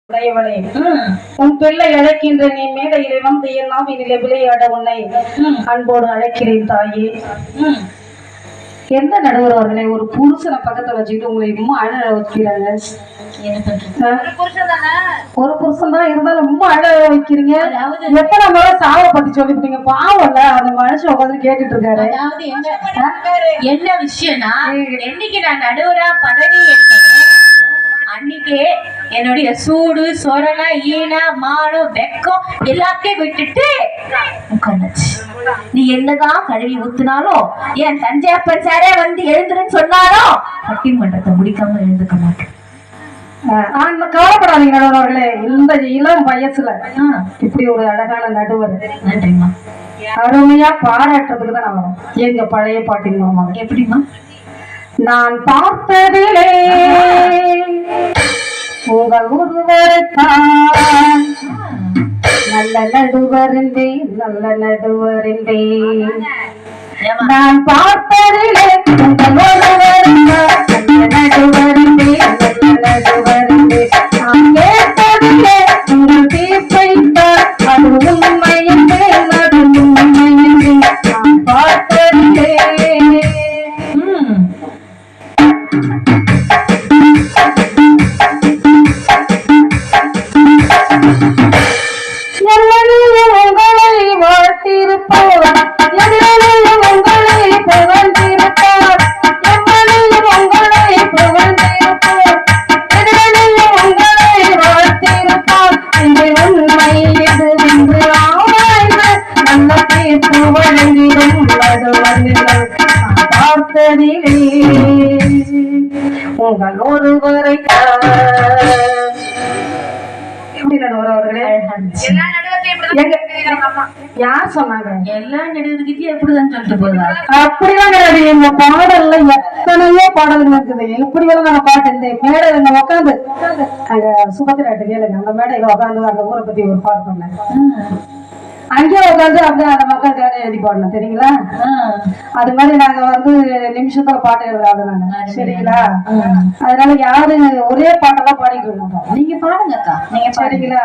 உடையவளே, உன் பிள்ளை அழைக்கின்ற நீ மேடையிலே வந்து என் நாவினிலே விளையாட உன்னை அன்போடு அழைக்கிறேன் தாயே. எந்த நடுவர்களே ஒரு புருஷனை பக்கத்துல வச்சுக்கிட்டு உங்களை ரொம்ப அழ வைக்கிறாங்க. ஒரு புருஷன் தான் இருந்தாலும் ரொம்ப அழ வைக்கிறீங்க. எத்தனை முறை சாவை பத்தி சொல்லிவிட்டீங்க, பாவம்ல அந்த மனுஷன் உட்காந்து கேட்டுட்டு இருக்காரு. என்ன விஷயம்னா, என்னைக்கு நான் நடுவரா பதவி எடுத்தேன் அன்னைக்கே என்னுடைய சூடு சொரணை ஈன மானம் வெக்கம் எல்லாத்தையும் விட்டுட்டு உட்காந்துச்சு. நீ என்னதான் கழுவி ஊத்துனாலும் என் தஞ்சையப்பன் சாரே வந்து எழுந்துருன்னு சொன்னாலும் பட்டிமன்றத்தை முடிக்காம எழுந்துக்க மாட்டேன். கவலைப்படாதீங்க நடுவர்களே, இந்த இளம் வயசுல இப்படி ஒரு அழகான நடுவர் நன்றிமா அருமையா பாராட்டுறதுக்கு தான் நான் வரோம். எங்க பழைய பாட்டின் மூலமா எப்படிமா? நான் பார்த்ததிலே உங்கள் ஒருவருத்தான் நல்ல நடுவருந்தே, நல்ல நடுவருந்தே. நான் பார்த்ததிலே உங்கள் ஒருவருத்தான் நல்ல நடுவருந்தே, நல்ல நடுவருந்தே. நான் கேட்டதிலே உங்கள் தீர்ப்பைத்தான் அது உண்மையின்றே, அது உண்மையின்றே. நான் பார்த்ததிலே உங்கள் ஒருவரை எப்படி நடுவர்களே யார் சொன்னாங்க? எல்லா நடுவர்கிட்டயும் எப்படிதான் சொல்லிட்டு போதா? அப்படிதான் கிடையாது. எங்க பாடல்ல எத்தனையோ பாடல்கள் இருக்குது. எப்படி வேணும் நம்ம பாட்டு இந்த மேடையில உட்காந்து அங்க சுபத்திராட்டு கேளுங்க. அந்த மேடையில உட்காந்து அந்த ஊரை பத்தி ஒரு பாட்டு பண்ணேன். அங்கே உட்காந்து அப்படியே அந்த மக்கள் தேவை எழுதி பாடணும், தெரியுங்களா? அது மாதிரி நாங்க வந்து நிமிஷத்துல பாட்டு எழுதாது நாங்க, சரிங்களா? அதனால யாரு ஒரே பாட்டெல்லாம் பாடிட்டு இருக்கோம். நீங்க பாடுங்கக்கா, நீங்க சரிங்களா?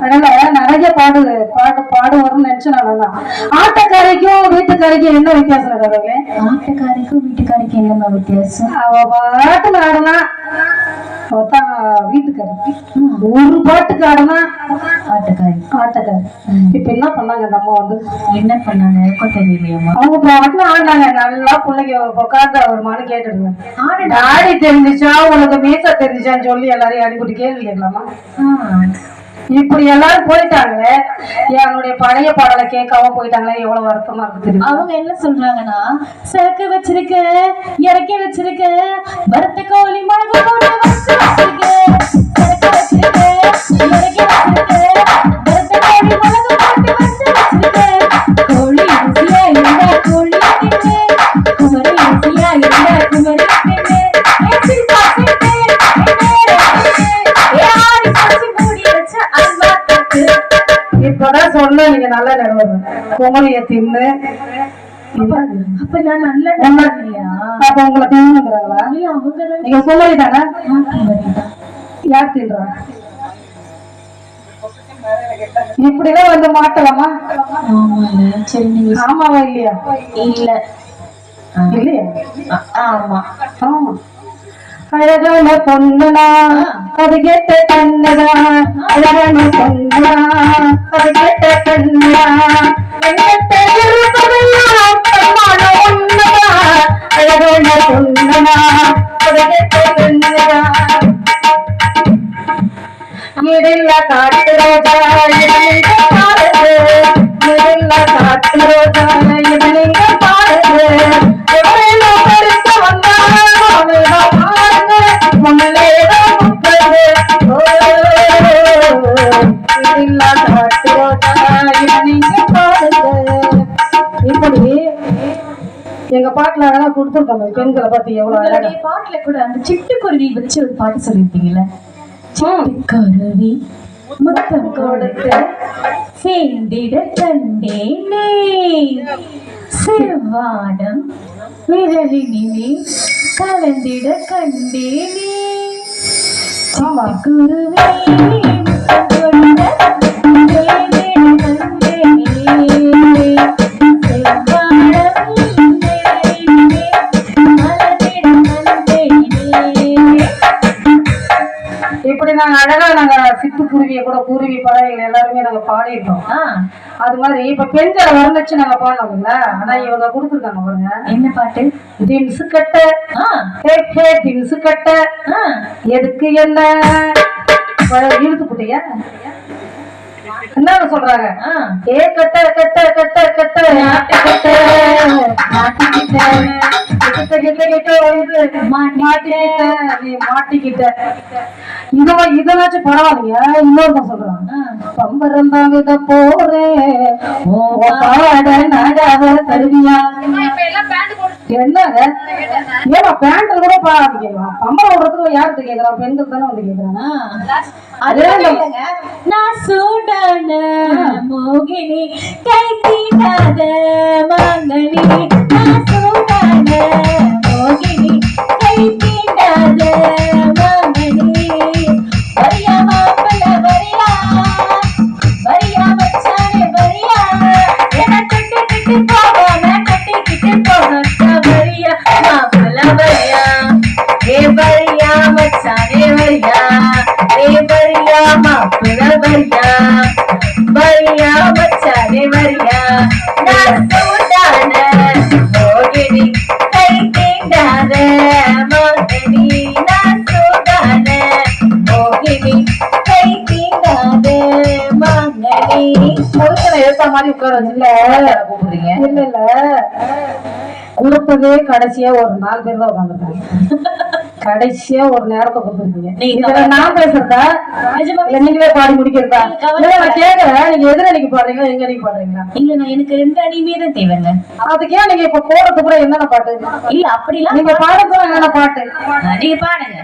அதனால நிறைய பாடுவோம்னு நினைச்சு நான் ஆட்டக்காரைக்கும் வீட்டுக்காரைக்கும் என்ன வித்தியாசம் நடக்குது? ஆட்டக்காரைக்கும் வீட்டுக்காரைக்கும் என்னமா வித்தியாசம்? அவ பாட்டுல ஆடுனா வீட்டுக்காரி, ஒரு பாட்டுக்கு ஆடுனா ஆட்டக்காரி. இப்ப என்ன பண்ணாங்க அந்த அம்மா வந்து என்ன பண்ணாங்க தெரியலையம்மா. அவங்க பாட்டுல ஆடினாங்க. நல்லா பிள்ளைங்க உட்காந்து ஒரு மாதிரி கேட்டுருங்க. ஆடி தெரிஞ்சிச்சா உனக்கு மீச தெரிஞ்சிச்சான்னு சொல்லி எல்லாரையும் அடிப்படி கேள்வி கேட்கலாமா? இப்படி எல்லாரும் போயிட்டாங்க. என்னுடைய பழைய பாடலை கேட்காம போயிட்டாங்களே, எவ்வளவு வருத்தமா இருக்கு. அவங்க என்ன சொல்றாங்கன்னா, சரக்கு வச்சிருக்க, இறக்கி வச்சிருக்க, வறுத்த கோழி மிளகு போட்டு வச்சிருக்க, சரக்கு வச்சிருக்க, இறக்கி வச்சிருக்க, வறுத்த கோழி மிளகு போட்டு வச்சிருக்க, கோழி ருசியா இருந்தா கோழி தின்னு, குமரி ருசியா இருந்தா குமரி தின்னு, இப்பதான் சொன்ன நீங்க நல்ல நடுவர் குமரிய தின்னு. அப்ப நான் நல்ல அப்ப உங்களை தின்னுங்கிறாங்களா? நீங்க குமரி தானே? யார் தின்றா? இப்படிதான் வந்து மாட்டலாமா? ஆமாவா இல்லையா? இல்ல இல்லையா? ஆமா ஆமா. அழகான பொண்ணுனா அது கேட்ட கண்ணுதா, அழகான பொண்ணுனா அது கேட்ட கண்ணுதா, அழகான பொண்ணுனா அது கேட்ட கண்ணுதா. இடில்ல காட்டு ரோஜா இவனிங்க பாருது, இடில்ல காட்டு ரோஜா இவனிங்க பாருது, எவரையும் பறிக்க வந்தாலும் இப்படி எங்க பாட்டுல அழகா கொடுத்துருக்காங்க. பெண்களை பத்தி எவ்வளவு அழகா பாட்டுல கூட அந்த சிட்டுக்குருவி வச்சு ஒரு பாட்டு சொல்லிருப்பீங்கல்ல. சிட்டுக்குருவி முத்தம் கொடுத்து சேர்ந்திட கண்டேனே, செவ்வாடம் விரலினிலே கலந்திட கண்டேனே, சிட்டுக்குருவி இப்படி நாங்க அழகா நாங்க சிட்டுக்குருவியை கூட குருவி பறவைகள் எல்லாருமே நாங்க பாடிட்டோம். அது மாதிரி இப்ப பெண்களை வரலட்சு நாங்க பாடணும்ல. ஆனா இவங்க கொடுத்துருக்காங்க பாருங்க. என்ன பாட்டு? திம்சு கட்ட திம்சு கட்ட எதுக்கு என்ன இழுத்து போட்டியா என்ன சொல்றாங்க? ஏ கட்ட கட்ட கட்ட கட்ட கட்ட மாட்டிக்கிட்ட இதனாச்சும் பரவாயில்லையா? இன்னொருத்தன் சொல்றாங்க பம்பரம் தான் வித போறேன் தருவியா என்னங்க ஏமா பேண்ட் கூட பாக்கலாம். பம்பரம் விடுறதுக்கு யாருக்கு கேக்குறான்? பெண்கள் தானே வந்து கேக்குறாங்க. நான் சூடான மோகினி கை தீண்டாத மங்களி நான் சூடான மோகினி கை தீண்டாத மங்களி வரியா மாப்பிள்ள வரியா வரியா மச்சானே வரியா என கட்டிக்கிட்டு போவாம கட்டிக்கிட்டு போக வரியா மாப்பிள்ள வரியா ஏ வரியா மச்சானே வரியா ஏ வரியா மாப்பிள்ள வரியா வரியா மச்சானே வரியா நான் சூடான மோகினி கை தீண்டாத மோகினி நான் சூடான மோகினி கை தீண்டாத மங்களி. முழுக்கனை எழுத்த மாதிரி உட்கார வச்சுல கூப்பிடுறீங்க? இல்ல இல்ல கொடுத்ததே கடைசியா ஒரு 4 பேர் தான் உட்காந்துருக்காங்க. கடைசியா ஒரு நேரத்தை கொடுத்துருக்கீங்க. நான் பேசுறதா நீங்களே பாடி முடிக்கிறதா? நான் கேக்குறேன், நீங்க எதிர அன்னைக்கு பாடுறீங்களா எங்க அன்னைக்கு பாடுறீங்களா? இல்ல நான் எனக்கு 2 அணியுமே தான் தேவைங்க. அதுக்கே நீங்க இப்ப போறது கூட என்னென்ன பாட்டு? இல்ல அப்படிலாம் நீங்க பாடுறது என்னென்ன பாட்டு? நீங்க பாடுங்க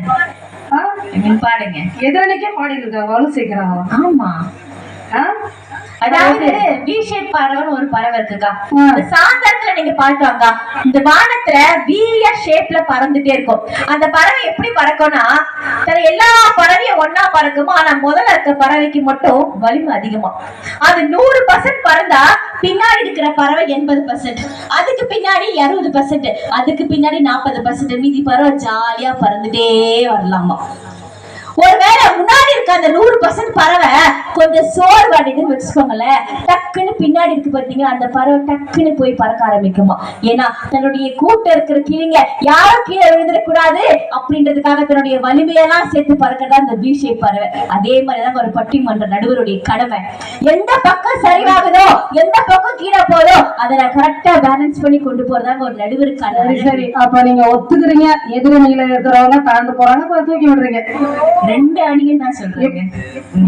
நீங்க பாடுங்க. எதிரணிக்கே பாடிட்டு இருக்காங்க வலு சேர்க்கிறாங்க. ஆமா அதாவது வி ஷேப் பறவைன்னு ஒரு பறவை இருக்குக்கா. சாயந்தரத்துல நீங்க பாட்டுவாங்க இந்த வானத்துல வீய ஷேப்ல பறந்துட்டே இருக்கும். அந்த பறவை எப்படி பறக்கும்னா எல்லா பறவையும் ஒன்னா பறக்குமோ. ஆனா முதல்ல இருக்க பறவைக்கு மட்டும் வலிமை அதிகமா. அது 100% பறந்தா பின்னாடி இருக்கிற பறவை 80%, அதுக்கு பின்னாடி 60%, அதுக்கு பின்னாடி 40%, மீதி பறவை ஜாலியா பறந்துட்டே வரலாமா. ஒருவேளை முன்னாடி இருக்க அந்த 100% பறவை கொஞ்சம் சோர்வடைதுன்னு வச்சுக்கோங்களேன், டக்குன்னு பின்னாடி இருக்கு பார்த்தீங்க அந்த பறவை டக்குன்னு போய் பறக்க ஆரம்பிக்குமா. ஏன்னா தன்னுடைய கூட்ட இருக்கிற கிளிங்க யாரும் கீழே விழுந்துடக்கூடாது அப்படின்றதுக்காக தன்னுடைய வலிமையெல்லாம் சேர்த்து பறக்கிறதா இந்த வி ஷேப் பறவை. அதே மாதிரிதான் ஒரு பட்டிமன்ற நடுவருடைய கடமை. எந்த பக்கம் சரிவாகுதோ எந்த பக்கம் கீழே போதோ அதை கரெக்டா பேலன்ஸ் பண்ணி கொண்டு போறதாங்க ஒரு நடுவருக்கான. சரி, அப்ப நீங்க ஒத்துக்கிறீங்க எதிரணியில இருக்கிறவங்க தாண்டு போறாங்க, தூக்கி விடுறீங்க. 2 அணியும் தான் சொல்றீங்க.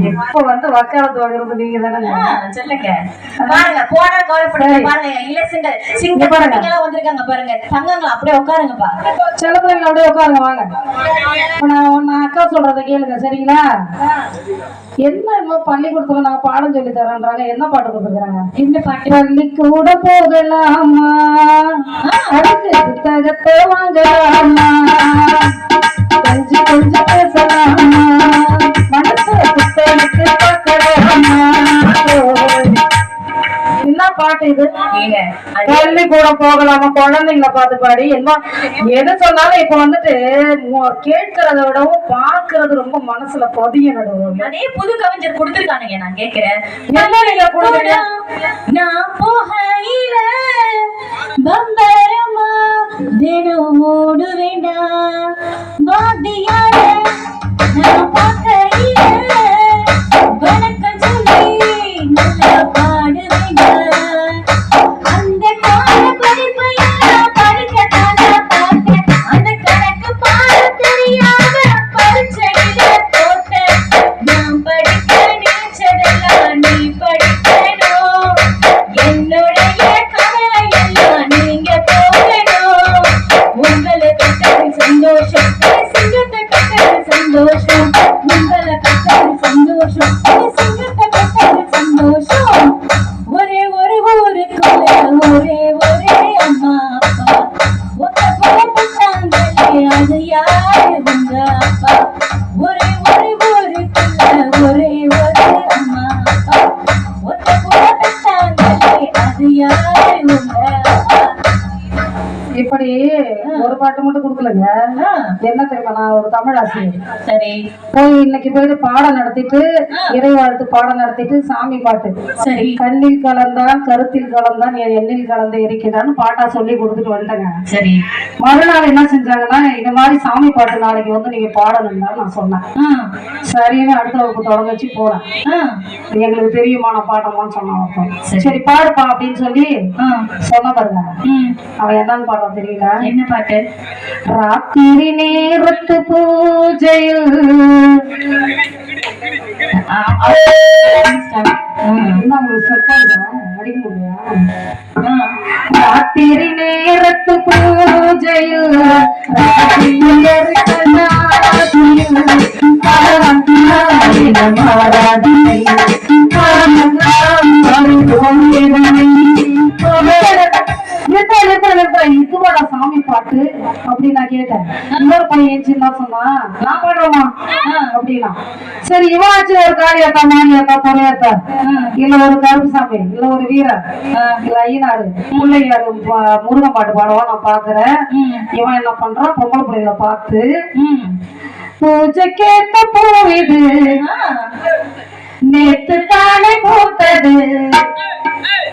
இப்ப வந்து வக்காலத்து வாங்குறது நீங்க தானே சொல்லுங்க. பாருங்க போன கவலைப்படுங்க. பாருங்க இலசிங்க சிங்க பாருங்க வந்திருக்காங்க பாருங்க. தங்கங்களா அப்படியே உட்காருங்கப்பா. சில பிள்ளைங்க அப்படியே உட்காருங்க வாங்க. நான் அக்கா சொல்றத கேளுங்க சரிங்களா? என்ன பள்ளிக்கூடத்துல நாங்க பாடம் சொல்லி தரேன்றாங்க. என்ன பாட்டு கொடுத்துருக்காங்க? என்ன பாட்டு? பள்ளி கூட போகலாமா அதுக்கு புத்தகத்தை வாங்கலாமா கொஞ்சம் கொஞ்சம் பேசலாமா மனசு புத்தகத்தை பார்க்கலாமா. என்ன பாட்டு இது? பள்ளி கூட போகலாமா குழந்தைங்களை பார்த்து பாடி என்ன எது சொன்னாலும் இப்ப வந்துட்டு கேட்கறத விடவும் பாக்குறது ரொம்ப மனசுல பதிய நடுவோம். அதே புது கவிஞர் கொடுத்துருக்கானுங்க. நான் கேட்கிறேன் என்ன நீங்க கொடுங்க. நான் போகையில பம்பரமா தினம் ஓடு வேண்டாம் வாத்தியார நான் பார்க்கையில வணக்கம் சொல்லி நல்லா பாடு வேண்டாம். அந்த கால படிப்பு எல்லாம் படிக்கத்தான பார்த்தேன். அந்த கணக்கு பாட தெரியாம பரீட்சையில தோத்தேன். நான் படிக்க நினைச்சதெல்லாம் நீ படிக்கணும். என்னுடைய கவலை எல்லாம் நீங்க போகணும். உங்களை பெற்றது சந்தோஷம், சிங்கத்தை பெற்றது சந்தோஷம். உங்களை பெற்றது சந்தோஷம், சிங்கத்தை பெற்றது சந்தோஷம். ஒரே ஒரு ஊருக்குள்ள ஒரே ஒரே அம்மா அப்பா ஒத்த போட்டாங்களே அது யாரு உங்க அப்பா. ஒரே ஒரு ஊருக்குள்ள ஒரே ஒரு ஒரு பாட்டு மட்டும் கொடுக்கலங்க. ஆ, என்ன தெரியுமா, நான் ஒரு தமிழ் ஆசிரியர். சரி இன்னைக்கு போயிட்டு பாடம் நடத்திட்டு, இறைவாழ்த்து பாடம் நடத்திட்டு, சாமி பாட்டு சரி கண்ணில் கலந்தான் கருத்தில் கலந்தான் என் எண்ணில் கலந்து இருக்கிறான்னு பாட்டா சொல்லி கொடுத்துட்டு வந்துட்டேங்க. சரி. மறுநாள் என்ன செஞ்சாங்கன்னா, இந்த மாதிரி சாமி பாட்டு நாளைக்கு வந்து நீங்க பாடணும்னா நான் சொன்னேன். ஆ, சரின்னு அடுத்த வகுப்பு தொடங்க வச்சு போனேன். ஆ, எங்களுக்கு தெரியுமா நான் பாட்டமான்னு சொன்னான் ஒருத்தன். சரி. சரி பாடுப்பா அப்படின்னு சொல்லி ஆ, சொன்ன பாருங்க. ம். அவன் என்னன்னு பாடுறான் தெரியல. என்ன பாட்டு? ராத்திரி நேரத்து பூஜையில் ஆ, என்ன உங்களுக்கு செட்டாங்க அடிக்க முடியா? ஆ, ராத்திரி நேரத்து பூஜையில் இதுவாடா சாமி பாட்டு அப்படி நான் கேட்டேன். இன்னொரு பையன் ஏஞ்சின்னா சொன்னா, நான் பாடுறோமா அப்படின்னா. சரி இவாச்சு ஒரு காரியத்தா மானியத்தா பொறையத்தா இல்ல ஒரு கருப்பு சாமி இல்ல ஒரு வீரர் இல்ல ஐயனாரு பிள்ளையாரு முருகன் பாட்டு பாடுவா நான் பாக்குறேன். இவன் என்ன பண்றான், பொம்பளை பிள்ளைகளை பார்த்து பூஜை கேட்ட பூவிது நேத்து தானே பூத்தது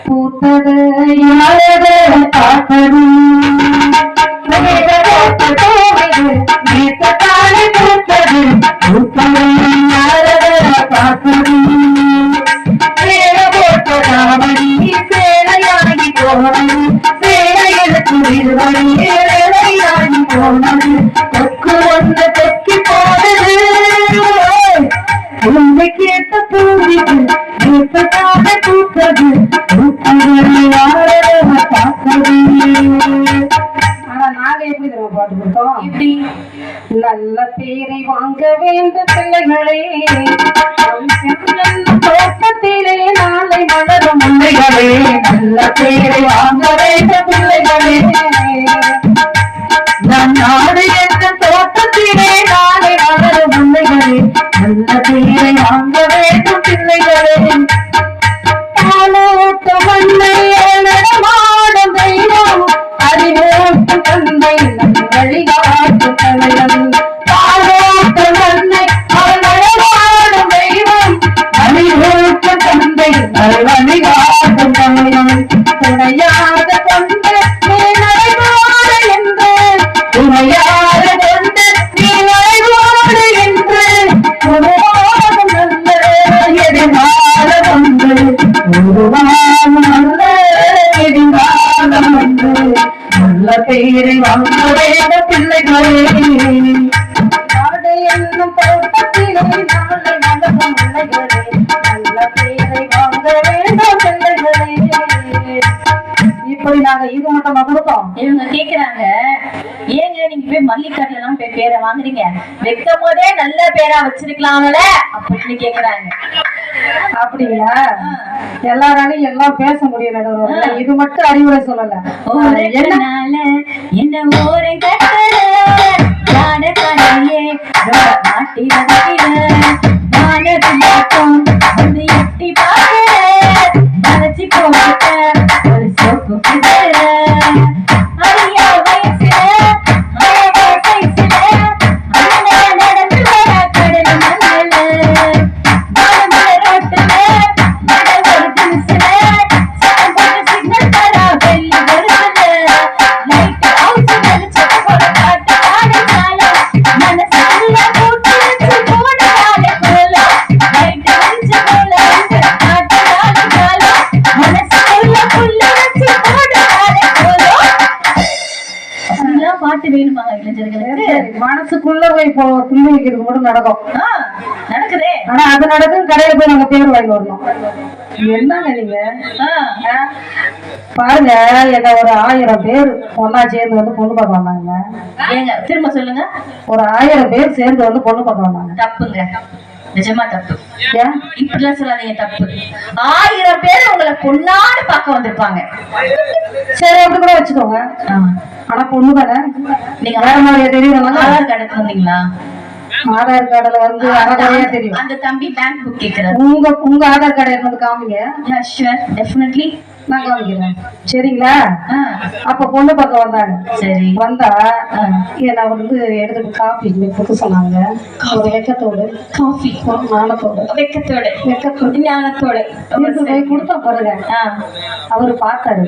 பூத்தது யாரது பார்த்தது நேத்து தானே பூத்தது பூத்தது யாரது பார்த்தது சேர போட்ட ராவணி சேலையாகி போனது சேலைகளுக்கு இருவழி ஏழையாகி போனது கொக்கு ஒன்று கொக்கி போனது உண்மை கேட்ட பூவிது நேற்றாக பூத்தது பூத்தது யாரது பார்த்தது. ஆனா நாங்க எப்படி தெரியுமா பாட்டு கொடுத்தோம்? எப்படி? நல்ல பேரை வாங்க வேண்டும் பிள்ளைகளே, நம் செல்லும் தோட்டத்திலே நாளை மலரும் முல்லைகளே. நல்ல பேரை வாங்க வேண்டும் பிள்ளைகளே, நம் நாடு என்ற தோட்டத்திலே நாளை மலரும் முல்லைகளே. நல்ல பேரை வாங்க வேண்டும் பிள்ளைகளே. பாலோட்ட மண்ணை நடமாடும் தெய்வம் அறிவோட்டு தந்தை நம் வழிகாட்டு தலைவன். பாலோட்ட மண்ணை நடமாடும் தெய்வம் அறிவோட்டு தந்தை நம் வழிகாட்டு தலைவன். துணையாக கொண்டு நீ நடைபோடு என்று துணையாக கொண்டு நீ நடைபோடு என்று உருவாகும் நல்ல எதிர்காலம் ஒன்று உருவாகும் நல்ல எதிர்காலம் ஒன்று. நல்ல பெயரை வாங்க வேண்ட பிள்ளைகளே, நாடு என்னும் தோட்டத்திலே நாளை மலரும் பிள்ளைகளே. நல்ல பெயரை வாங்க வேண்ட பிள்ளைகளே. இப்படி நாங்க இது மட்டும் கொடுத்தோம். இவங்க கேக்குறாங்க, ஏங்க நீங்க போய் மல்லிகாட்டுல எல்லாம் போய் பேரை வாங்குறீங்க, வைக்கும் போதே நல்ல பேரா வச்சிருக்கலாம்ல அப்படின்னு கேக்குறாங்க. அப்படிங்களா? எல்லாராலையும் எல்லாம் பேச முடியல. இது மட்டும் அறிவுரை சொல்லல. என்ன என்ன ஊரை கட்டுற யானை கடையே மாட்டி வந்து எட்டி பார்க்கிற மறைச்சி போட்ட ஒரு சோப்பு அறியா வயசுல அழகா சைசுல அண்ணன் நடந்து வர கடல் மண்ணல மாமல ரோட்டுல மடல் ஒரு தினசுல சாம்பல் சிக்னல் தரா வெள்ளி வருதுல லைட் ஹவுஸ் வெளிச்சம் போல காட்டு ஆடுனால மனசுல கூட்டி வச்சு போடுறாளே கோல லைட் வெளிச்சம் போல காட்டு ஆடுனால மனசுல புள்ள வச்சு போடுறாளே கோல. அப்படிலாம் பாட்டு வேணுமாங்க இளைஞர்களுக்கு? மனசுக்குள்ள போய் புள்ளி வைக்கிறதுக்கு மட்டும் நடக்கும். நடக்குதே. ஆனா அது நடக்கும், கடையில போய் நாங்க பேர் வாங்கி வரணும். என்னங்க நீங்க பாருங்க, என்ன ஒரு 1000 பேர் ஒன்னா சேர்ந்து வந்து பொண்ணு பார்க்க வந்தாங்க. ஏங்க திரும்ப சொல்லுங்க. ஒரு 1000 பேர் சேர்ந்து வந்து பொண்ணு பார்க்க வந்தாங்க. தப்புங்க, நிஜமா தப்பு. ஏன் இப்படிலாம் சொல்லாதீங்க, தப்பு. 1000 பேர் உங்களை பொண்ணாடு பார்க்க வந்திருப்பாங்க. சரி அப்படி கூட வச்சுக்கோங்க. ஆனா பொண்ணு தானே, நீங்க வேற மாதிரி தெரியும். ஆதார் கார்டு எடுத்து வந்தீங்களா? ஆதார் கார்டுல வந்து அறகுறையா தெரியும். அந்த தம்பி பேங்க் புக் கேக்குறாரு. உங்க ஆதார் கார்டு எடுத்து காமிங்க. ஷூர், டெஃபினெட்லி நான் காமிக்கிறேன். சரிங்களா? அப்ப பொண்ணு பக்கம் வந்தாங்க. சரி வந்தா என்ன வந்து எடுத்து காஃபி கொடுக்க சொன்னாங்க. ஒரு வெக்கத்தோடு காஃபி, ஒரு ஞானத்தோடு வெக்கத்தோடு ஞானத்தோடு போய் கொடுத்தா பாருங்க. அவரு பார்த்தாரு.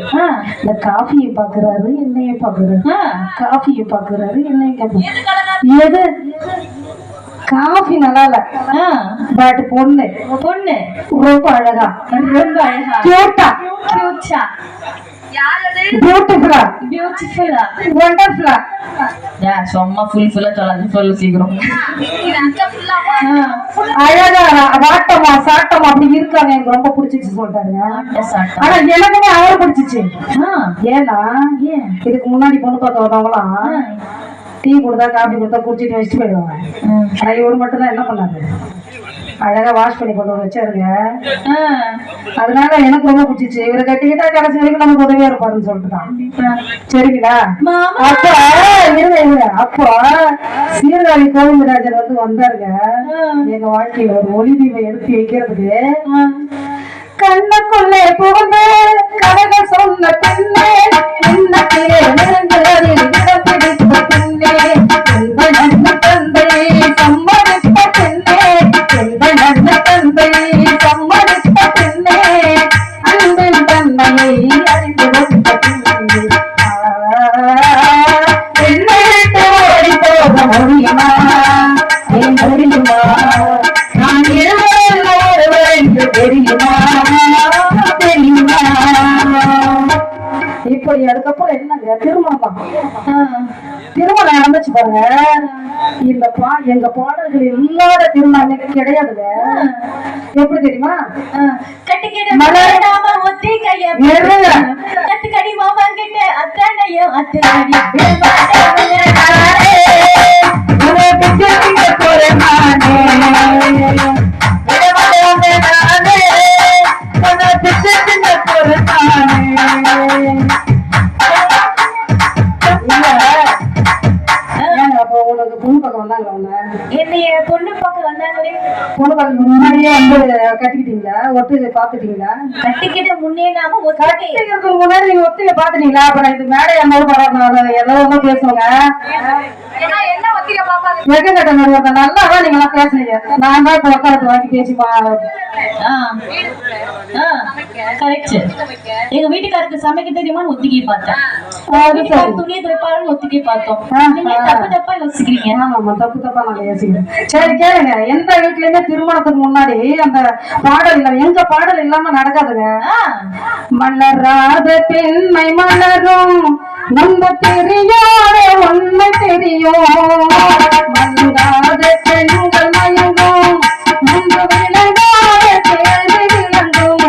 இந்த காஃபியை பாக்குறாரு, என்னையும் பாக்குறாரு. காஃபியை பாக்குறாரு, என்னையும் கேட்பாரு. எது காஃபி நல்லா இல்ல, பட் பொண்ணு ரொம்ப அழகா, கியூட்டா, பியூட்டிஃபுல்லா, வண்டர்ஃபுல்லா. சும்மா ஃபுல்லா சொல்லாது, சொல்லு சீக்கிரம். அழகா வாட்டமா சாட்டமா அப்படி இருக்காங்க, எனக்கு ரொம்ப பிடிச்சிச்சு சொல்லிட்டாருங்க. ஆனா எனக்குமே அவரை பிடிச்சிச்சு. ஏன்னா இதுக்கு முன்னாடி பொண்ணு பார்க்க வந்தவங்களாம் டீ கொடுத்தா காஃபி கொடுத்தா குடிச்சிட்டு வச்சுட்டு போயிடுவாங்க. ஆனா இவரு மட்டும் தான் என்ன பண்ணாரு, அழகா வாஷ் பண்ணி கொண்டு வச்சாருங்க. அதனால எனக்கு ரொம்ப பிடிச்சிச்சு. இவரை கட்டிக்கிட்டா கடைசி வரைக்கும் நமக்கு உதவியா இருப்பாருன்னு சொல்லிட்டுதான். சரிங்களா? அப்ப இருங்க அப்போ சீர்காழி கோவிந்தராஜர் வந்து வந்தாருங்க எங்க வாழ்க்கையில ஒரு ஒளி தீபம் எடுத்து வைக்கிறதுக்கு. கண்ணுக்குள்ளே புகுந்து கனக சொன்ன பெண்ணே, இன்னத்திலே நிறந்ததில் இடம் பிடித்த பெண்ணே, செல்வனந்த தந்தை சம்மதித்த பெண்ணே, செல்வனந்த தந்தை சம்மதித்த பெண்ணே, அன்பின் தன்மையை அறிந்து வந்த பெண்ணே, என்னை விட்டு ஓடி போக முடியுமா, முடியுமா, நான் ஒருவர் என்று தெரியுமா, தெரியுமா. இப்படி அதுக்கப்புறம் என்னங்க திருமணம் தான். திருமணம் நடந்துச்சு பாருங்க. இந்த எங்க பாடல்கள் இல்லாத திருமணம் கிடையாதுங்க. எப்படி தெரியுமா? பொண்ணு பார்க்க வந்தாங்களே, பொண்ணு பார்க்க முன்னாடியே வந்து கட்டிக்கிட்டீங்களா, ஒத்திகை பாத்துட்டீங்களா? கட்டிக்கிட்ட முன்னே நாம கட்டிக்கிறதுக்கு முன்னாடி நீங்க ஒத்திகை பாத்துட்டீங்களா? அப்புறம் இது மேடை என்னோட பரவாயில்ல எவ்வளவு பேசுவாங்க. வெக்க கட்ட நடுவாங்க நல்லாதான் நீங்க எல்லாம் பேசுறீங்க. நான் தான் இப்ப உட்காரத்து வாங்கி பேசிப்பா. எங்க வீட்டுக்காரருக்கு சமைக்க தெரியுமான்னு ஒத்திகை பார்த்தேன். துணியை திறப்பாருன்னு ஒத்திகை பார்த்தோம். தப்பு தப்பா யோசிக்கிறீங்க. ஆமா தப்பு தப்பா நாங்க யோசிக்கிறோம். சரி கேளுங்க, எந்த வீட்லயுமே திருமணத்துக்கு முன்னாடி அந்த பாடல் இல்ல, எங்க பாடல் இல்லாம நடக்காதுங்க. மலராத பெண்மை மலரும், நம்ம தெரியாத உண்மை தெரியும், மலராத பெண்கள் மயங்கும், முன்பு விளங்காத கேள்வி விளங்கும்,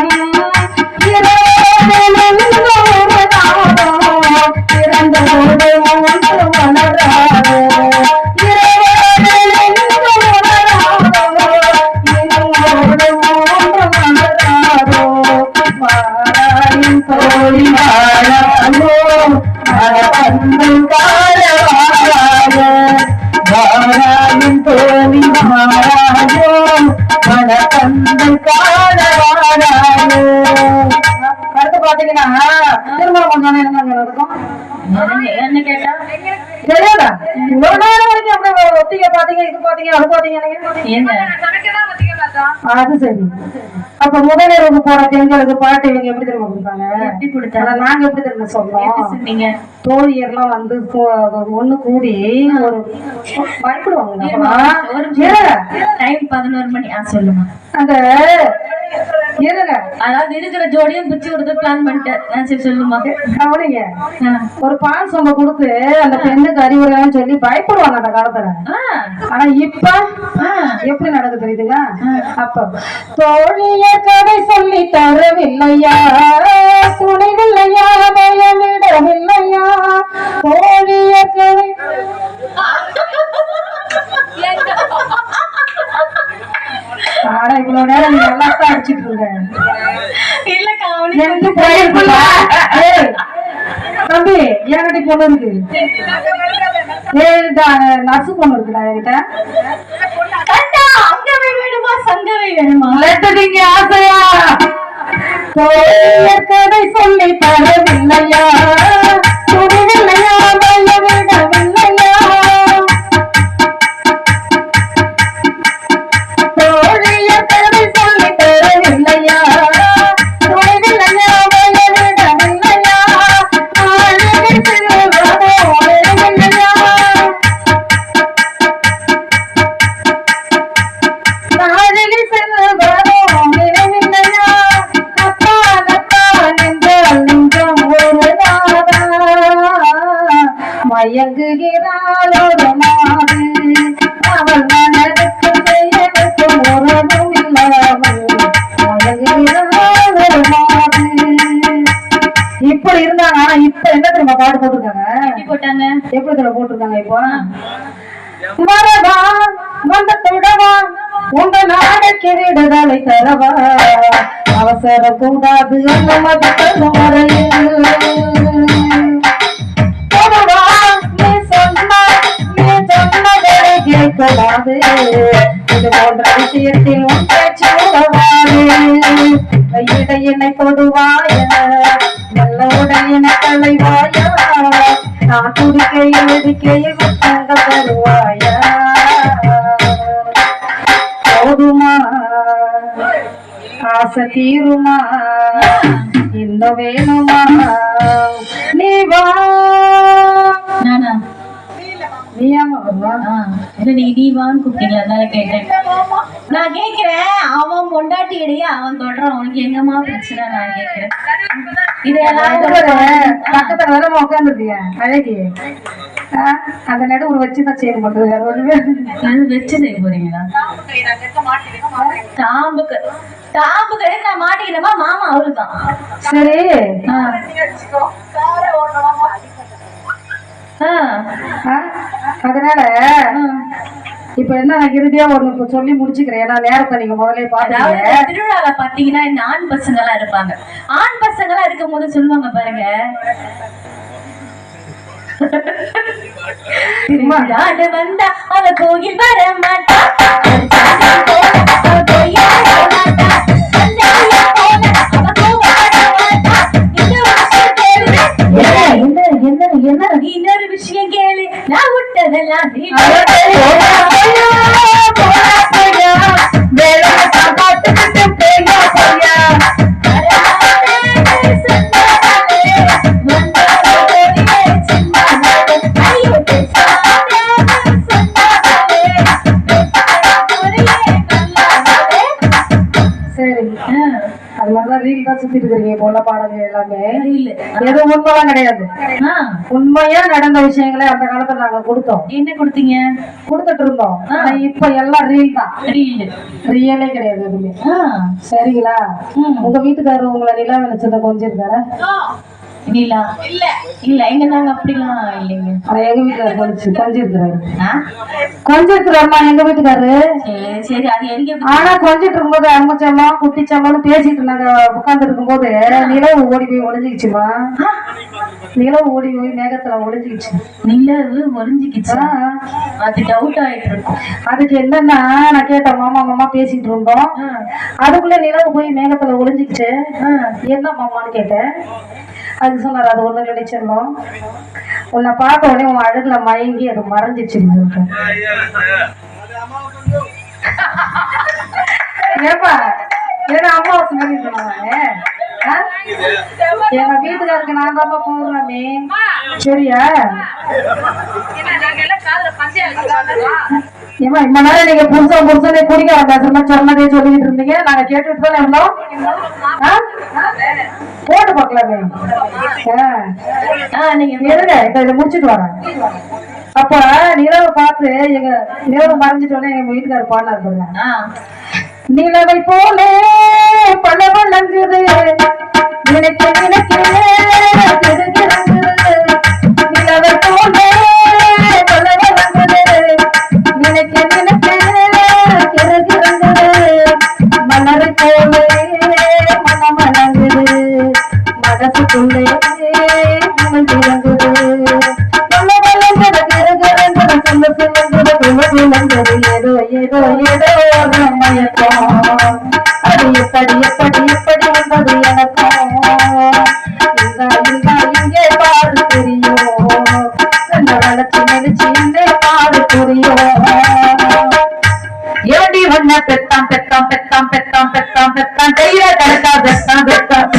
இறந்தோடு ஒன்று வளராதோ, தோழி வாழாயோ மரபந்தல் காலவாழாய, வாழாயின் தோழி வாழாயோ மரபந்தல் காலவாழாயோ. அடுத்து பாத்தீங்கன்னா திருமணம் பண்ணாலும் என்ன நடக்கும் என்ன கேட்டா தெரியாதா? இவ்வளவு நேரம் வரைக்கும் அப்படியே ஒத்திகை பாத்தீங்க, இது பாத்தீங்க, அது பாத்தீங்க. அது சரி. அப்ப முதலிரவு போற பெண்களுக்கு பாட்டு இவங்க எப்படி தெரியுமா கொடுப்பாங்க? எப்படி கொடுத்தாங்க? நாங்க எப்படி தெரியுமா சொல்றோம்? தோழியர்லாம் வந்து ஒண்ணு கூடி ஒரு பயப்படுவாங்க. டைம் 11 மணி. சொல்லுங்க. அந்த இருங்க, அதாவது இருக்கிற ஜோடியும் பிச்சு கொடுத்து பிளான் பண்ணிட்டேன். சரி சொல்லுமா. கவனிங்க, ஒரு பால் சொம்ப கொடுத்து அந்த பெண்ணுக்கு அறிவுரைன்னு சொல்லி பயப்படுவாங்க அந்த காலத்துல. ஆனா இப்ப எப்படி நடக்குது தெரியுதுங்களா? அப்ப தோழிய கதை சொல்லி தரவில்லையா, துணிவில்லையா, பயமிடவில்லையா, தோழிய கதை ஆனா இவ்வளவு நேரம் நீங்க நல்லா தான் அடிச்சுட்டு இருங்க. தம்பி என்கிட்ட பொண்ணு இருக்கு. நர்ஸு பொண்ணு இருக்குடா என்கிட்ட. கண்டா அங்கவை வேணுமா சங்கவை வேணுமா? லட்டுடிங்க ஆசையா கதை சொல்லி தரவில்லையா, துணிவில்லையா, மைய விடவில்லையா, தோழியர் கதை சொல்லி தரவில்லையா, துணிவில்லையா, மைய விடவில்லையா, அழகை செல்வதோ இல்லையா, அழகை செல்வதோ இல்லையா, மயங்குகிறாள் ஒரு நாடு, அவள் மனதுக்கு செயலுக்கும் உறவும் இல்லாமல் மயங்குகிறாள் ஒரு நாடு. இப்படி இருந்தாங்க. ஆனா இப்ப என்ன தெரியுமா பாட்டு போட்டிருக்காங்க? போட்டாங்க எப்படி தெரியுமா போட்டிருக்காங்க? இப்போ வரவா வந்த தொடவா உங்க நாளைக்கு விடுதலை தரவா, அவசர கூடாது அனுமதி தரும் முறையில் கேட்கலாது, இது போன்ற விஷயத்தில் என்னை தொடுவாய, நல்ல உடையினை களைவாயா, நான் துடிக்கையில் இடிக்கையில் முத்தங்கள் தருவாயா, போதுமா ஆசை தீருமா, இன்னும் வேணுமா, நீ வா. நானா நீயாம வருவா? நீ வான்னு கூப்பிட்டீங்களா? அதனால கேட்டேன். நான் கேட்கிறேன், அவன் பொண்டாட்டி இடையே அவன் தொடறான், அவனுக்கு எங்கம்மா பிரச்சனை? நான் கேட்கிறேன். இதெல்லாம் பக்கத்துல வரமா உட்காந்துருக்கிய அழகி, அந்த நடுவுல வச்சுதான் செய்ய மாட்டேது. வேற ஒண்ணுமே வச்சு செய்ய போறீங்களா? தாம்புக்கு தாம்புக்கு நான் மாட்டிக்கிறேமா மாமா அவளுதான். சரி அதனால இப்ப என்ன இறுதியா ஒண்ணு சொல்லி முடிச்சுக்கிறேன். ஏன்னா நேரத்தை நீங்க முதல்ல பாத்தீங்க. திருவிழால பாத்தீங்கன்னா இந்த ஆண் பசங்க எல்லாம் இருப்பாங்க. ஆண் பசங்க எல்லாம் இருக்கும் போது சொல்லுவாங்க பாருங்க, திருவிழால வந்தா அவ கோயில் வர மாட்டா, இன்னொரு விஷயம் கேளு, நான் விட்டதெல்லாம் சுத்திட்டு இருக்கீங்க. போல பாடல்கள் எல்லாமே எது உண்மைலாம் கிடையாது. உண்மையா நடந்த விஷயங்களை அந்த காலத்துல நாங்க கொடுத்தோம். என்ன கொடுத்தீங்க? கொடுத்துட்டு இருந்தோம். இப்ப எல்லாம் ரீல் தான். ரியலே கிடையாது எதுவுமே. சரிங்களா? உங்க வீட்டுக்காரர் உங்களை நிலா நினைச்சத கொஞ்சம் இருக்காரு. நிலா இல்ல இல்ல எங்க நாங்க அப்படிலாம் இல்லைங்க. எங்க வீட்டுக்காரர் கொஞ்சம் இருக்கிறாரு. கொஞ்சம் இருக்கிறாருமா எங்க வீட்டுக்காரரு. சரி அது எங்க. ஆனா கொஞ்சிட்டு இருக்கும்போது அம்மச்சம்மா குட்டிச்சம்மான்னு பேசிட்டு நாங்க உட்கார்ந்து இருக்கும்போது நிலவு ஓடி போய் ஒளிஞ்சுக்கிச்சுமா. நிலவு ஓடி போய் மேகத்துல ஒளிஞ்சுக்கிச்சு. நிலவு ஒளிஞ்சுக்கிச்சா? அது டவுட் ஆயிட்டு இருக்கும். அதுக்கு என்னன்னா நான் கேட்டேன், மாமா மாமா பேசிட்டு இருந்தோம், அதுக்குள்ள நிலவு போய் மேகத்துல ஒளிஞ்சுக்கிச்சு, என்ன மாமான்னு கேட்டேன். அது சொன்னார், அது ஒண்ணு நினைச்சிருந்தோம், உன்னை பார்த்த உடனே உன் அழகுல மயங்கி அது மறைஞ்சிச்சுன்னு சொல்லிட்டேன். ஏப்பா ஏன்னா அம்மாவாசை மாதிரி சொன்னாங்க. எங்க வீட்டுக்காருக்கு நான் தான் போடுறாமே. சரியா? ஏமா இந்த மாதிரி நீங்க புருஷன் புருஷனே குடிக்க பேசுற சொன்னதே சொல்லிட்டு இருந்தீங்க, நாங்க கேட்டுட்டு தானே இருந்தோம். போட்டு பார்க்கலாமே. நீங்க இருங்க, இப்ப இதை முடிச்சுட்டு வரேன். அப்ப நிலவை பார்த்து எங்க நிலவு மறைஞ்சிட்டோன்னே எங்க வீட்டுக்காரர் பாடினார் பாருங்க, நிலவை போல பல வழங்குது நினைக்க நினைக்க நிலவை போல பல வழங்குது நினைக்க நினைக்க மலரை போல மனம் வழங்குது மனசுக்குள்ளே திறங்குது எப்படி எப்படி எப்படி வந்தது எனக்கும் இங்கே பாடு தெரியும் வளர்ச்சி நெளிச்சு பாடு புரியும் ஏடி ஒன்ன பெத்தான் பெத்தான் பெத்தான் பெத்தான் பெத்தான் பெத்தான் கையில கரெக்டா பெத்தான் பெத்தான்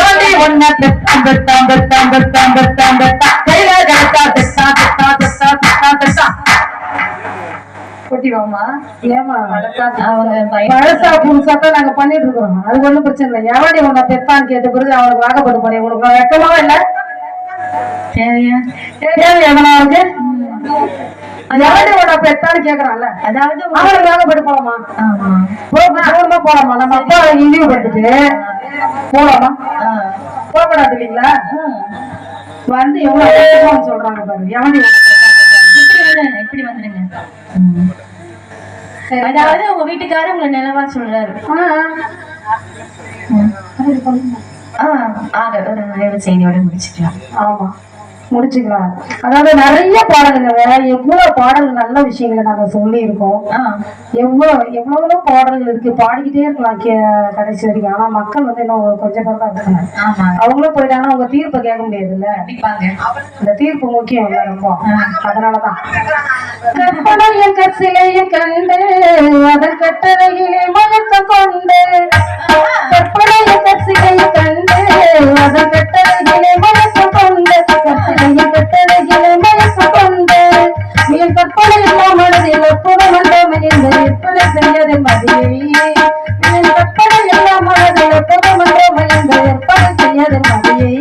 ஏடி ஒன்ன பெத்தான் பெத்தான் பெத்தான் பெத்தான் பெத்தான் பெத்தான் கையில கரெக்டா பெத்தான் பெத்தான் பெத்தான் பெத்தான் பெத்தான் கொட்டிடுவோமா ஏமா பழசா புதுசாத்தான் நாங்க பண்ணிட்டு இருக்கோம் அது ஒண்ணும் பிரச்சனை இல்லை எவடி உன்னை பெத்தான்னு கேட்ட பிறகு அவனுக்கு வாக்கப்பட்டு போனேன் உனக்கு வெக்கமாவும் இல்ல தேவையா எவனா இருக்கு எவடி உன்னை பெத்தான்னு கேக்குறான்ல அதாவது அவனுக்கு வாக்கப்பட்டு போலாமா போலாமா நம்ம அப்பா இழிவுபட்டுட்டு போலாமா போகக்கூடாது இல்லைங்களா வந்து எவ்வளவு சொல்றாங்க பாரு எவடி இப்படி வந்துடுங்க அதாவது உங்க வீட்டுக்காரர் உங்க நிலவா சொல்றாரு செய்தியோட முடிச்சுக்கலாம் ஆமா முடிச்சுக்கலாம் அதாவது நிறைய பாடல்கள் எவ்வளவு பாடல்கள் நல்ல விஷயங்களை நாங்க சொல்லி இருக்கோம் எவ்வளவு பாடல்கள் இருக்கு பாடிக்கிட்டே இருக்கலாம் கடைசி வரைக்கும் ஆனா மக்கள் வந்து இன்னும் கொஞ்சம் பேர் தான் இருக்காங்க அவங்களும் போயிட்டாங்கன்னா உங்க தீர்ப்பை கேட்க முடியாது இல்ல இந்த தீர்ப்பு முக்கியம் இல்ல ரொம்ப அதனாலதான் கற்பனையும் கசிலையும் கண்டு அதன் கட்டளையிலே மயக்கம் கொண்டு கற்பனையும் கசிலையும் கண்டு அதன் கட்டளையிலே மயக்கம் கொண்டு கற்பனையும் கட்டளையிலே மயக்கம் கொண்டு என் கற்பனை எல்லாம் மனதில் ஒப்புது மண்டோம் என்று விற்பனை செய்யது மதியை என் கற்பனை எல்லாம் மனதில் ஒப்புது மண்டோம் என்று விற்பனை செய்யது மதியை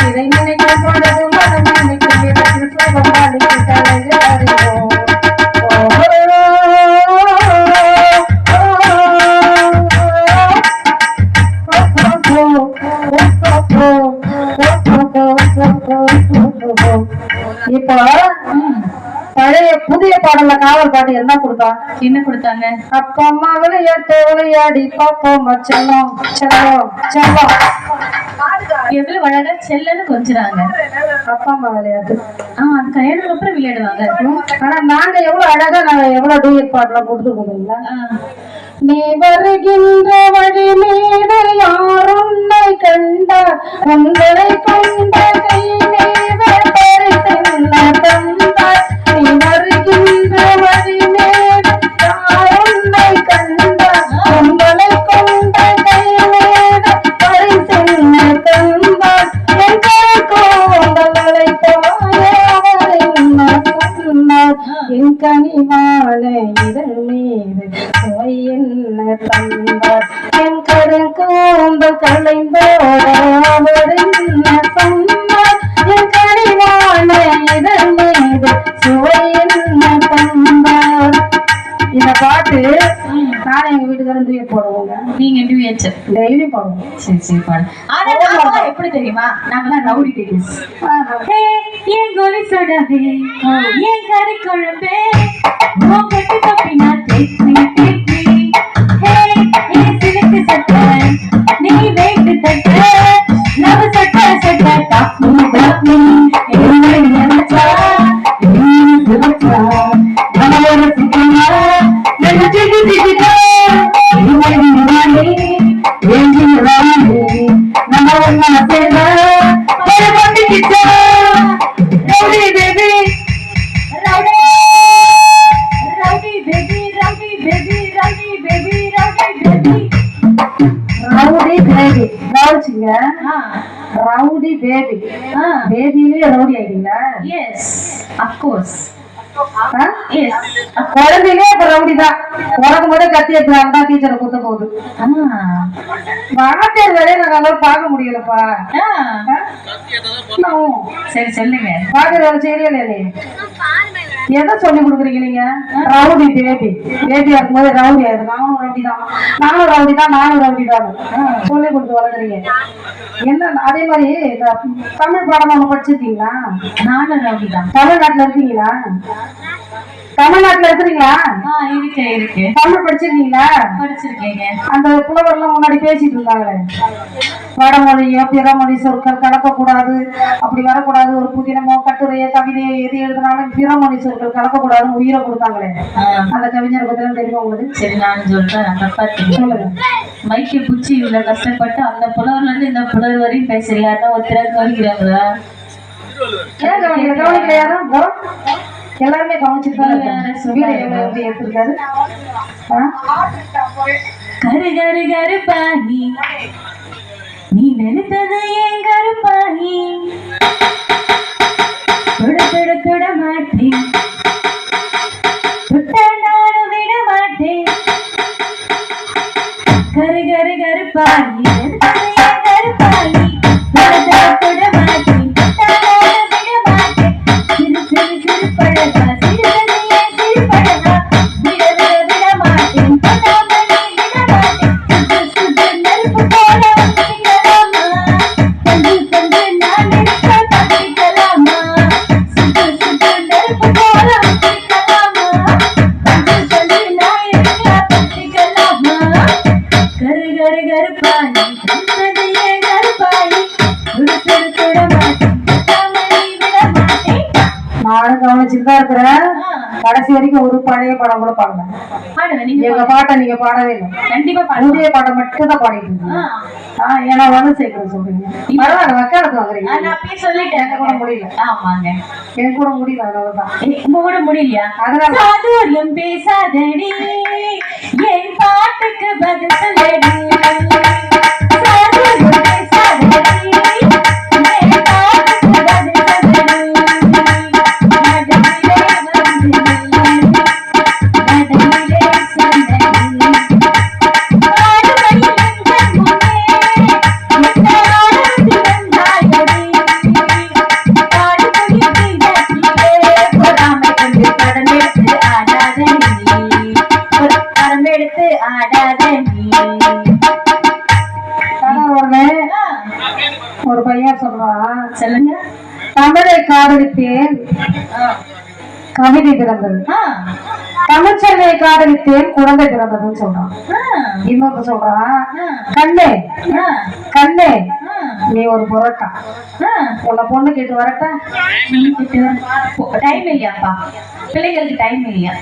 இதை நினைக்க சொன்னது மனம் நினைக்கும் இடத்தில் சுகம் அளித்து தலையில் அறிவோம் இப்போ பழைய புதிய பாடல்ல காவல் பாட்டு என்ன கொடுத்தாங்க அப்பா அம்மா விளையாட்டு விளையாடி பாப்போம் செல்லம் செல்லம் செல்லம் எவ்வளவு அழகா செல்லன்னு கொஞ்சிறாங்க அப்பா அம்மா விளையாட்டு அது கல்யாணத்துக்கு அப்புறம் விளையாடுவாங்க ஆனா நாங்க எவ்வளவு அழகா நாங்க எவ்வளவு டூயட் பாட்டுலாம் கொடுத்துருக்கோங்களா நீ வருகின்ற வழி மீது யார் உன்னை கண்டார் உங்களை கொண்ட கை மீது பரிசென்ன தந்தார் நீ வருகின்ற வழி மீது யார் உன்னை கண்டார் உங்களை கொண்ட கை மீது பரிசென்ன தந்தார் எங்களை கோந்தலை போய அவர் என்ன சொன்னார் என் கனிவாழ இதழ் மீது சுவை என்ன தந்தார் என் கருங்கூந்தல் கலைந்தோட அவர் என்ன சொன்னார் என் கனிவாழ இதழ் மீது சுவை என்ன தந்தார் இந்த பாட்டு நானே எங்க வீட்டுக்காரன் டூயட் போடுவோங்க நீங்க டூயட் டெய்லி போடுவோம் சரி பாடு ஆனா எப்படி தெரியுமா நாங்கலாம் ரவுடி டேஸ் ஏன் கோலி சோடாவே ஏன் கறி குழம்பே உன் கட்டி தப்பினா டேஸ்டி டேஸ்டி ஹே ஏன் சிலுக்கு சட்டை நீ வெயிட் தட்ட நவ சட்டை சட்டை டாப்பு டாப்பு என்ன நினைச்சா என்ன நினைச்சா நமோட சிக்கனா நெஞ்சு திதிதா நீ நீ ஏஞ்சி ராணி நம்ம ஒண்ணா சேர ஒரு பட்டி கிட்ட rowdy baby rowdy baby rowdy baby rowdy baby rowdy baby rowdy baby கவனிச்சுங்க ரவுடி பேபி பேபிலே ரவுடி ஆயிட்டீங்களா எஸ் அஃப்கோர்ஸ் குழந்தையிலே இப்ப ரவுடிதான் உனக்கு மட்டும் கத்தி எடுத்துறாங்க டீச்சரை குத்த போகுது வாத்தியார் வேலையை நாங்க பார்க்க முடியலப்பா சரி சொல்லுங்க பாக்குற வேலை செய்யல எதை சொல்லி கொடுக்குறீங்க நீங்க ரவுடி பேபி பேபியா இருக்கும்போது ரவுடி ஆயிடுது நானும் ரவுடி தான் சொல்லி கொடுத்து வளர்க்குறீங்க என்ன அதே மாதிரி இந்த தமிழ் பாடம் ஒண்ணு படிச்சிருக்கீங்களா நானும் ரவுடி தான் தமிழ்நாட்டுல இருக்கீங்களா தமிழ்நாட்டுல இருக்கிறீங்களா? இருக்கு தமிழ் படிச்சிருக்கீங்களா? படிச்சிருக்கீங்க. அந்த புலவர்லாம் முன்னாடி பேசிட்டு இருந்தாங்களே, வடமொழியோ பிற மொழி சொற்கள் கலக்கக்கூடாது, அப்படி வரக்கூடாது, ஒரு புதினமோ கட்டுரையோ கவிதையோ எது எழுதினாலும் பிற மொழி சொற்கள் கலக்கக்கூடாதுன்னு உயிரை கொடுத்தாங்களே, அந்த கவிஞரை பத்தி தெரியுமா உங்களுக்கு? சரி, நான் சொல்றேன். அந்த பாத்தீங்க மைக்கை புச்சி இவ்வளவு கஷ்டப்பட்டு அந்த புலவர்ல இருந்து இந்த புலவர் வரையும் பேசலையா ஒருத்தர கவனிக்கிறாங்களா? ஏன் கவனிக்கல? யாரும் எல்லாருமே கவனிச்சுட்டு தான் எடுத்திருக்காரு. கரு கரு கருப்பாகி நீ நினைத்தது ஏன் கருப்பாகி தொட தொட தொட மாட்டேன் தொட்டாலும் விட மாட்டேன் கரு கரு கருப்பாகி நினைத்தது ஏன் கருப்பாகி தொட தொட தொட மாட்டேன் தொட்டாலும் விட மாட்டேன் சிறு சிறு சிறு பழகா சிறுதது ஏன் சிறு பழகா விட விட விட மாட்டேன் தொடாமலே விட மாட்டேன் சுட்டு சுட்டு நெருப்பு போல ஒட்டிக்கலாமா கண்டு கண்டு நான் இருக்க பற்றிக்கலாமா சுட்டு சுட்டு நெருப்பு போல ஒட்டிக்கலாமா கண்டு கண்டு நான் இருக்க பற்றிக்கலாமா கரு கரு கருப்பாயி கண்டது ஏன் கருப்பாயி தொடு தொடு தொட மாட்டேன் தொடாமலே விட மாட்டேன். நானும் கவனிச்சுட்டு தான் இருக்கிறேன். கடைசி வரைக்கும் ஒரு பழைய படம் கூட பாடல. பாடுவேன். நீங்க எங்க பாட்டை நீங்க பாடவே இல்லை. கண்டிப்பா பாடுவேன். புதிய பாடம் மட்டும் தான் பாடிட்டு இருக்கீங்க. ஏன்னா வந்து சேர்க்கணும் சொல்றீங்க. பரவாயில்ல, வக்காலத்து வாங்குறீங்க. நான் அப்பயே சொல்லிட்டேன். எனக்கு கூட முடியல. ஆமாங்க, எனக்கு கூட முடியல. அதனாலதான் உங்க கூட முடியலையா? அதனால சாதுரியம் பேசாதடி என் பாட்டுக்கு பதில் சொல்லடி சாதுரியம் பேசாதடி என் பாட்டுக்கு பதில் சொல்லடி நடுவிலே வந்து நடுவிலே சந்தடி ஆடுமையில் எங்கள் முன்னே என்ன ஆடுதி வந்தாயடி ஆடுமையில் தீகத்திலே பொறாமை கொண்டு படமெடுத்து ஆடாத நீ படமெடுத்து ஆடாத நீ. ஒரு பையன் சொல்றான், சொல்லுங்க. தமிழை காதலித்தேன் கவிதை பிறந்தது, தமிழ்ச்செல்வியை காதலித்தேன் குழந்தை பிறந்ததுன்னு சொல்றான். இன்னொரு சொல்றான், கண்ணே கண்ணே நீ ஒரு புரோட்டா, உன்னை பொண்ணு கேட்டு வரட்டா? டைம் இல்லையாப்பா, பிள்ளைங்களுக்கு டைம் இல்லையா?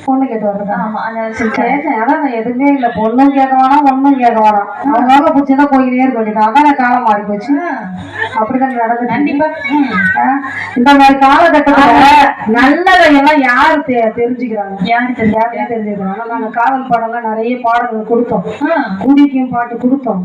பொண்ணு கேட்டு வரட்டா? ஆமா, அதான் நான் எதுவுமே இல்லை, பொண்ணும் கேட்க வேணாம் ஒன்னும் கேட்க வேணாம், அவங்க பிடிச்சதான் போய்கிட்டே இருக்க வேண்டியது. அதான் காலம் மாறி போச்சு. அப்படிதான் நடக்குது. கண்டிப்பா. இந்த மாதிரி காலகட்டத்துல நல்லதையெல்லாம் யாரு தெரிஞ்சுக்கிறாங்க? யாருமே தெரிஞ்சுக்கிறாங்க. நாங்க காதல் பாடம்லாம் நிறைய பாடல்கள் கொடுத்தோம், குடிக்கும் பாட்டு கொடுத்தோம்.